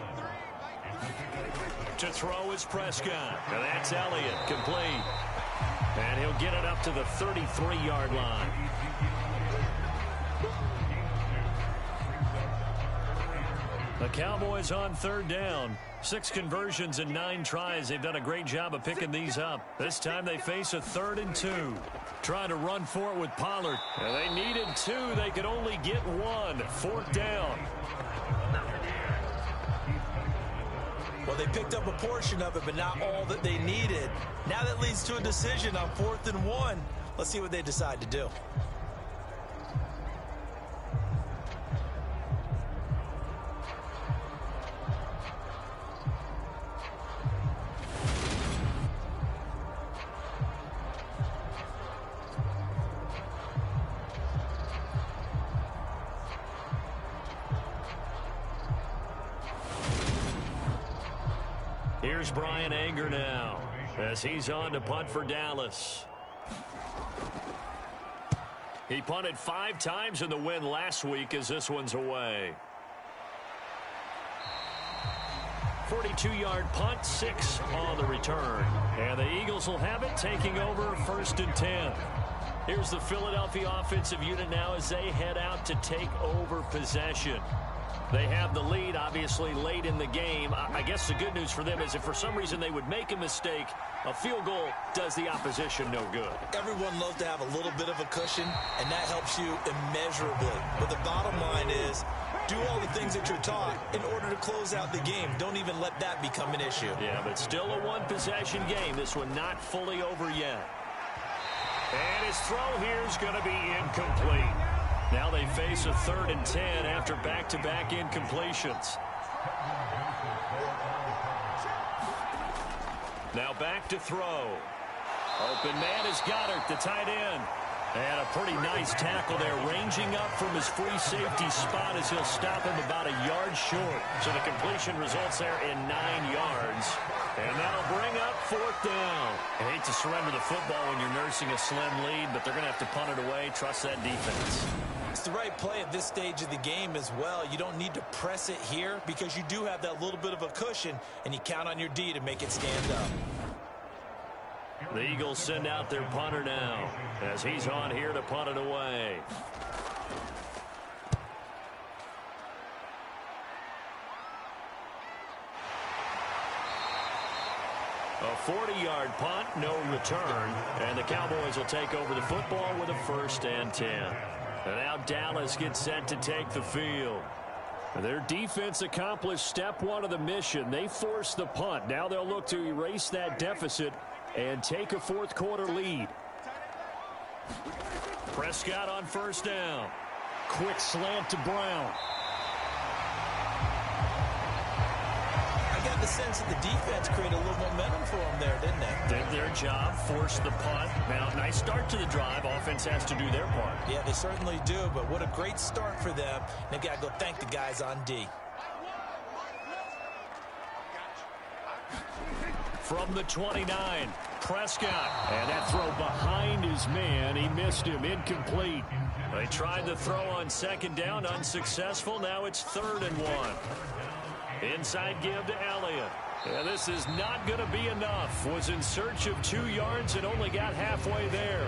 To throw is Prescott. And that's Elliott, complete. And he'll get it up to the 33-yard line. The Cowboys on 3rd down. 6 conversions and 9 tries. They've done a great job of picking these up. This time they face a 3rd and 2. Trying to run for it with Pollard. And they needed 2. They could only get 1. 4th down. Well, they picked up a portion of it, but not all that they needed. Now that leads to a decision on 4th and 1. Let's see what they decide to do. Here's Brian Anger now as he's on to punt for Dallas. He punted 5 times in the win last week as this one's away. 42-yard punt, 6 on the return. And the Eagles will have it, taking over 1st and 10. Here's the Philadelphia offensive unit now as they head out to take over possession. They have the lead, obviously, late in the game. I guess the good news for them is if for some reason they would make a mistake, a field goal does the opposition no good. Everyone loves to have a little bit of a cushion, and that helps you immeasurably. But the bottom line is, do all the things that you're taught in order to close out the game. Don't even let that become an issue. Yeah, but still a one-possession game. This one not fully over yet. And his throw here is going to be incomplete. Now they face a 3rd and 10 after back-to-back incompletions. Now back to throw. Open man is Goedert, the tight end. And a pretty nice tackle there, ranging up from his free safety spot as he'll stop him about a yard short. So the completion results there in 9 yards. And that'll bring up 4th down. I hate to surrender the football when you're nursing a slim lead, but they're going to have to punt it away. Trust that defense. It's the right play at this stage of the game as well. You don't need to press it here because you do have that little bit of a cushion, and you count on your D to make it stand up. The Eagles send out their punter now as he's on here to punt it away. A 40-yard punt, no return, and the Cowboys will take over the football with a 1st and 10. And now Dallas gets set to take the field. Their defense accomplished step one of the mission. They forced the punt. Now they'll look to erase that deficit and take a fourth quarter lead. Prescott on first down. Quick slant to Brown. I got the sense that the defense created a little momentum for them there, didn't they? Did their job, forced the punt. Now, nice start to the drive. Offense has to do their part. Yeah, they certainly do, but what a great start for them. They've got to go thank the guys on D. From the 29, Prescott. And that throw behind his man. He missed him. Incomplete. They tried the throw on second down. Unsuccessful. Now it's 3rd and 1. Inside give to Elliott. Yeah, this is not going to be enough. Was in search of 2 yards and only got halfway there.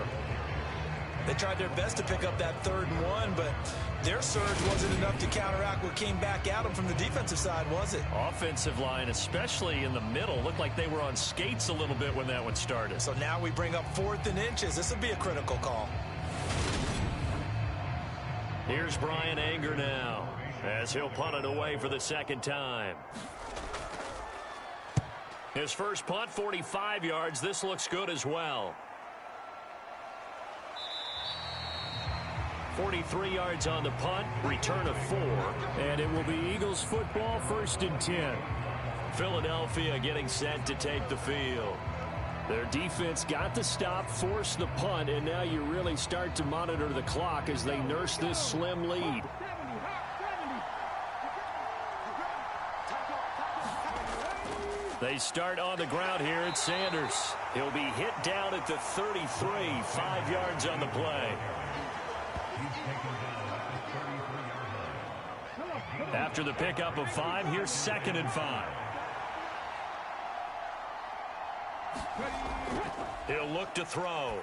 They tried their best to pick up that 3rd and 1, but their surge wasn't enough to counteract what came back at them from the defensive side, was it? Offensive line, especially in the middle, looked like they were on skates a little bit when that one started. So now we bring up 4th and inches. This will be a critical call. Here's Brian Anger now, as he'll punt it away for the second time. His first punt, 45 yards. This looks good as well. 43 yards on the punt, return of 4. And it will be Eagles football, 1st and 10. Philadelphia getting set to take the field. Their defense got the stop, forced the punt, and now you really start to monitor the clock as they nurse this slim lead. They start on the ground here at Sanders. He'll be hit down at the 33, 5 yards on the play. After the pickup of 5, here's 2nd and 5. He'll look to throw.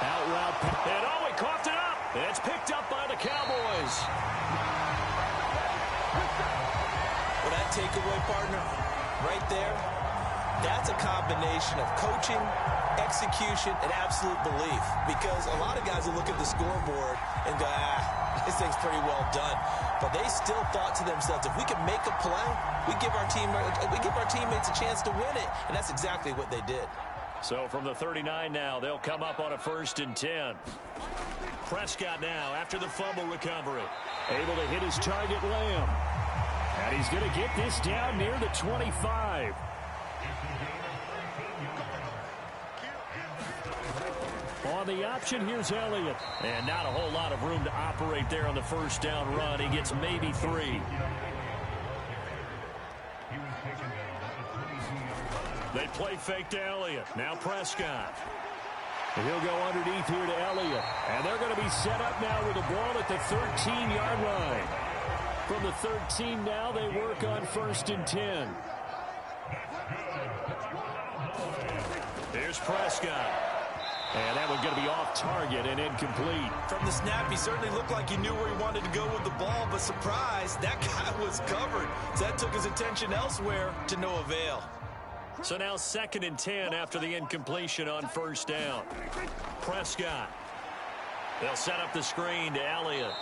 Out route. And oh, he coughed it up. It's picked up by the Cowboys. Well, that takeaway, partner, right there, that's a combination of coaching, execution, and absolute belief. Because a lot of guys will look at the scoreboard and go, this thing's pretty well done. But they still thought to themselves, if we can make a play, we give our teammates a chance to win it. And that's exactly what they did. So from the 39 now, they'll come up on a 1st and 10. Prescott now after the fumble recovery. Able to hit his target, Lamb. And he's going to get this down near the 25. On the option, here's Elliott. And not a whole lot of room to operate there on the first down run. He gets maybe 3. They play fake to Elliott. Now Prescott. He'll go underneath here to Elliott. And they're going to be set up now with the ball at the 13-yard line. From the 13 now, they work on 1st and 10. Here's Prescott. And that one's going to be off target and incomplete. From the snap, he certainly looked like he knew where he wanted to go with the ball, but surprise, that guy was covered. So that took his attention elsewhere to no avail. So now 2nd and 10 after the incompletion on first down. Prescott. They'll set up the screen to Elliott.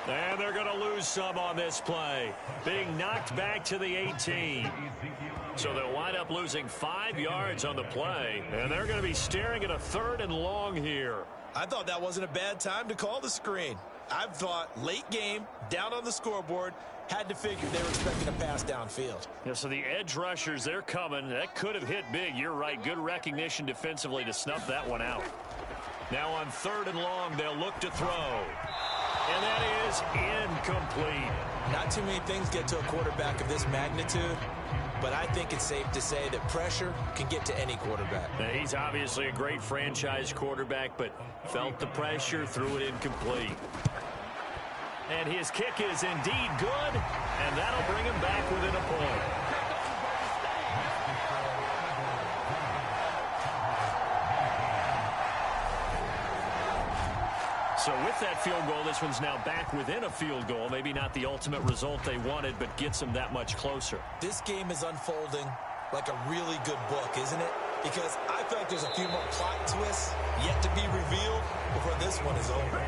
And they're going to lose some on this play. Being knocked back to the 18. So they'll wind up losing 5 yards on the play. And they're going to be staring at a 3rd and long here. I thought that wasn't a bad time to call the screen. I thought late game, down on the scoreboard, had to figure they were expecting a pass downfield. Yeah, so the edge rushers, they're coming. That could have hit big. You're right. Good recognition defensively to snuff that one out. Now on 3rd and long, they'll look to throw. And that is incomplete. Not too many things get to a quarterback of this magnitude, but I think it's safe to say that pressure can get to any quarterback. Now, he's obviously a great franchise quarterback, but felt the pressure, threw it incomplete. And his kick is indeed good, and that'll bring him back within a point. So with that field goal, this one's now back within a field goal. Maybe not the ultimate result they wanted, but gets them that much closer. This game is unfolding like a really good book, isn't it? Because I feel like there's a few more plot twists yet to be revealed before this one is over.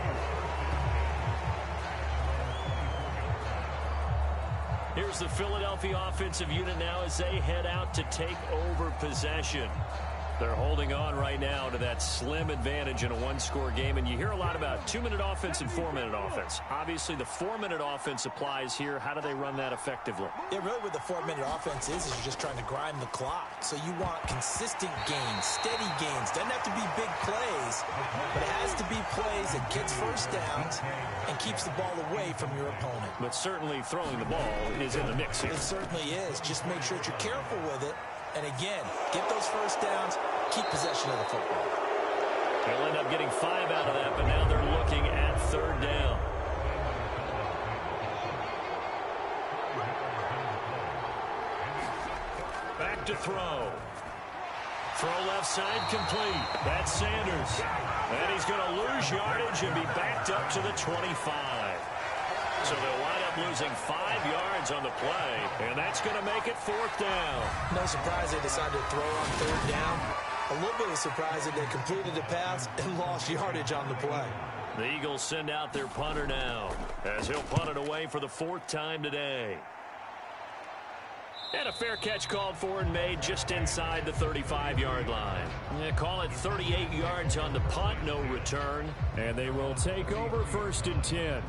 Here's the Philadelphia offensive unit now as they head out to take over possession. They're holding on right now to that slim advantage in a one-score game, and you hear a lot about 2-minute offense and 4-minute offense. Obviously, the 4-minute offense applies here. How do they run that effectively? Yeah, really what the 4-minute offense is you're just trying to grind the clock. So you want consistent gains, steady gains. Doesn't have to be big plays, but it has to be plays that gets first downs and keeps the ball away from your opponent. But certainly throwing the ball is in the mix here. It certainly is. Just make sure that you're careful with it. And again, get those first downs, keep possession of the football. They'll end up getting 5 out of that, but now they're looking at 3rd down. Back to throw. Throw left side complete. That's Sanders. And he's going to lose yardage and be backed up to the 25. So they'll wind up losing 5 yards on the play, and that's going to make it 4th down. No surprise they decided to throw on 3rd down. A little bit of surprise that they completed the pass and lost yardage on the play. The Eagles send out their punter now as he'll punt it away for the 4th time today. And a fair catch called for and made just inside the 35-yard line. Yeah, call it 38 yards on the punt, no return. And they will take over 1st and 10.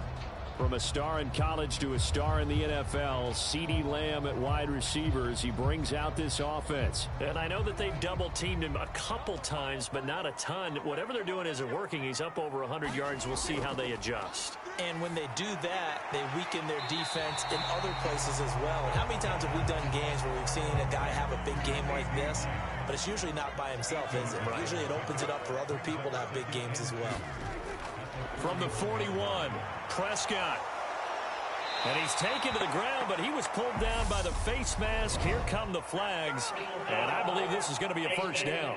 From a star in college to a star in the NFL, CeeDee Lamb at wide receiver as he brings out this offense. And I know that they've double-teamed him a couple times, but not a ton. Whatever they're doing isn't working. He's up over 100 yards. We'll see how they adjust. And when they do that, they weaken their defense in other places as well. And how many times have we done games where we've seen a guy have a big game like this? But it's usually not by himself, is it? Right. Usually it opens it up for other people to have big games as well. From the 41, Prescott. And he's taken to the ground, but he was pulled down by the face mask. Here come the flags. And I believe this is going to be a 1st down.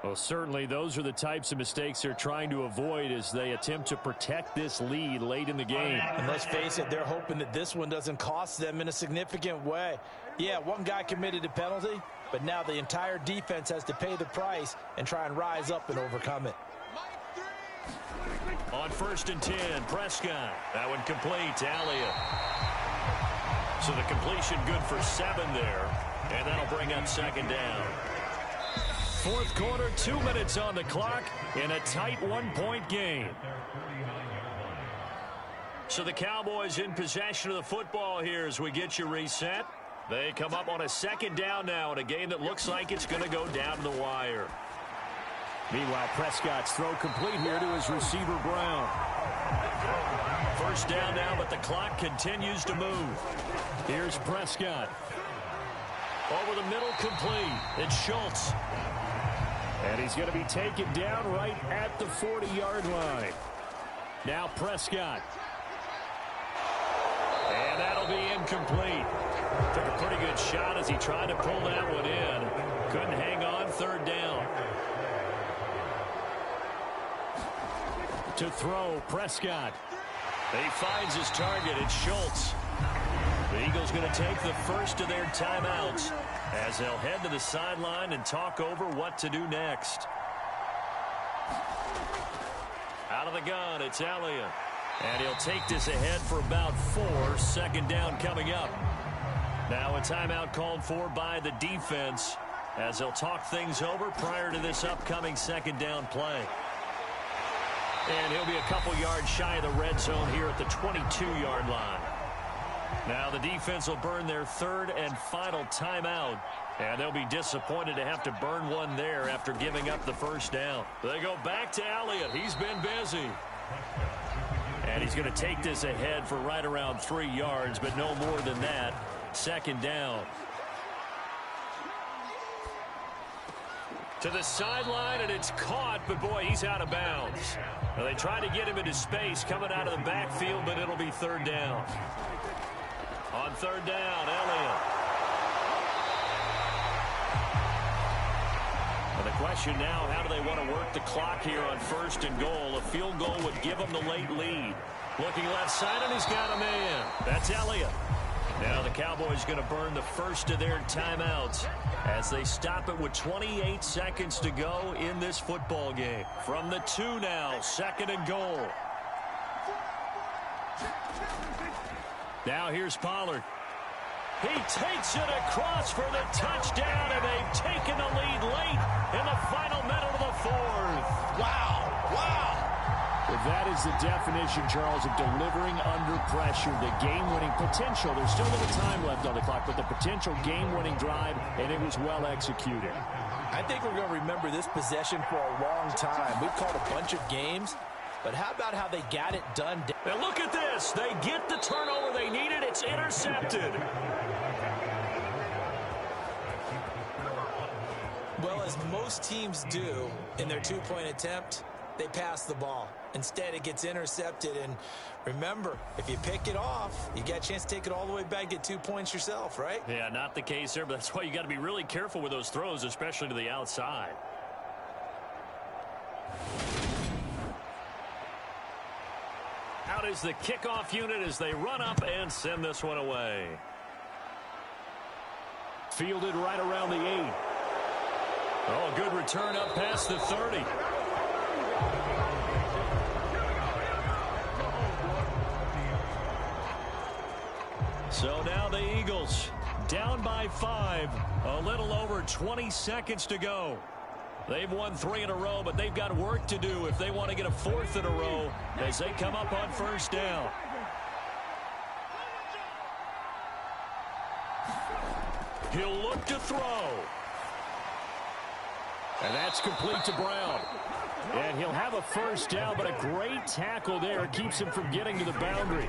Well, certainly those are the types of mistakes they're trying to avoid as they attempt to protect this lead late in the game. And let's face it, they're hoping that this one doesn't cost them in a significant way. Yeah, one guy committed a penalty, but now the entire defense has to pay the price and try and rise up and overcome it. On 1st and 10, Prescott. That one complete to Elliott. So the completion good for 7 there, and that'll bring up 2nd down. 4th quarter, 2 minutes on the clock in a tight 1-point game. So the Cowboys in possession of the football here as we get you reset. They come up on a 2nd down now in a game that looks like it's going to go down to the wire. Meanwhile, Prescott's throw complete here to his receiver, Brown. 1st down now, but the clock continues to move. Here's Prescott. Over the middle, complete. It's Schultz. And he's going to be taken down right at the 40-yard line. Now Prescott. And that'll be incomplete. Took a pretty good shot as he tried to pull that one in. Couldn't hang on. 3rd down. To throw, Prescott. He finds his target. It's Schultz. The Eagles going to take the first of their timeouts as they'll head to the sideline and talk over what to do next. Out of the gun, it's Elliott. And he'll take this ahead for about 4. 2nd down coming up. Now a timeout called for by the defense as they'll talk things over prior to this upcoming 2nd down play. And he'll be a couple yards shy of the red zone here at the 22-yard line. Now the defense will burn their 3rd and final timeout. And they'll be disappointed to have to burn one there after giving up the 1st down. They go back to Elliott. He's been busy. And he's going to take this ahead for right around 3 yards, but no more than that. 2nd down. To the sideline, and it's caught, but boy, he's out of bounds. Now, they try to get him into space coming out of the backfield, but it'll be 3rd down. On 3rd down, Elliott. And the question now, how do they want to work the clock here on 1st and goal? A field goal would give them the late lead. Looking left side, and he's got a man. That's Elliott. Now the Cowboys going to burn the first of their timeouts as they stop it with 28 seconds to go in this football game. From the 2 now, 2nd and goal. Now here's Pollard. He takes it across for the touchdown, and they've taken the lead late in the final minute of the fourth. Wow. Wow. Well, that is the definition, Charles, of delivering under pressure. The game-winning potential. There's still a little time left on the clock, but the potential game-winning drive, and it was well executed. I think we're going to remember this possession for a long time. We've called a bunch of games, but how about how they got it done? And look at this. They get the turnover they needed. It's intercepted. Well, as most teams do in their two-point attempt, they pass the ball. Instead, it gets intercepted. And remember, if you pick it off, you got a chance to take it all the way back, get 2 points yourself, right? Yeah, not the case there, but that's why you got to be really careful with those throws, especially to the outside. Out is the kickoff unit as they run up and send this one away. Fielded right around the 8. Oh, good return up past the 30. So now the Eagles down by 5. A little over 20 seconds to go. They've won 3 in a row, but they've got work to do if they want to get a 4th in a row as they come up on first down. He'll look to throw. And that's complete to Brown. And he'll have a first down, but a great tackle there keeps him from getting to the boundary.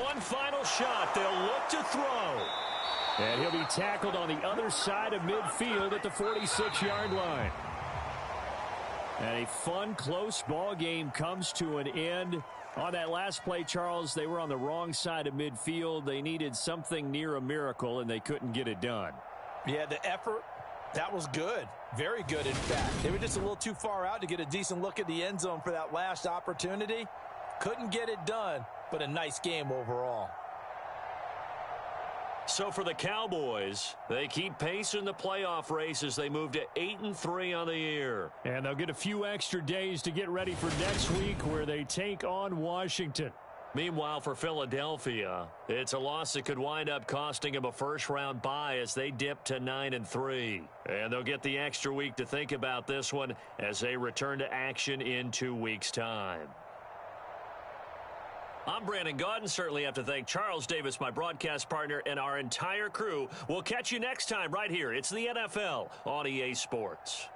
One final shot. They'll look to throw. And he'll be tackled on the other side of midfield at the 46-yard line. And a fun, close ball game comes to an end. On that last play, Charles, they were on the wrong side of midfield. They needed something near a miracle, and they couldn't get it done. Yeah, the effort, that was good. Very good, in fact. They were just a little too far out to get a decent look at the end zone for that last opportunity. Couldn't get it done, but a nice game overall. So for the Cowboys, they keep pace in the playoff race as they move to 8-3 on the year. And they'll get a few extra days to get ready for next week where they take on Washington. Meanwhile, for Philadelphia, it's a loss that could wind up costing them a first-round bye as they dip to 9-3. And they'll get the extra week to think about this one as they return to action in 2 weeks' time. I'm Brandon Gaudin. Certainly have to thank Charles Davis, my broadcast partner, and our entire crew. We'll catch you next time right here. It's the NFL on EA Sports.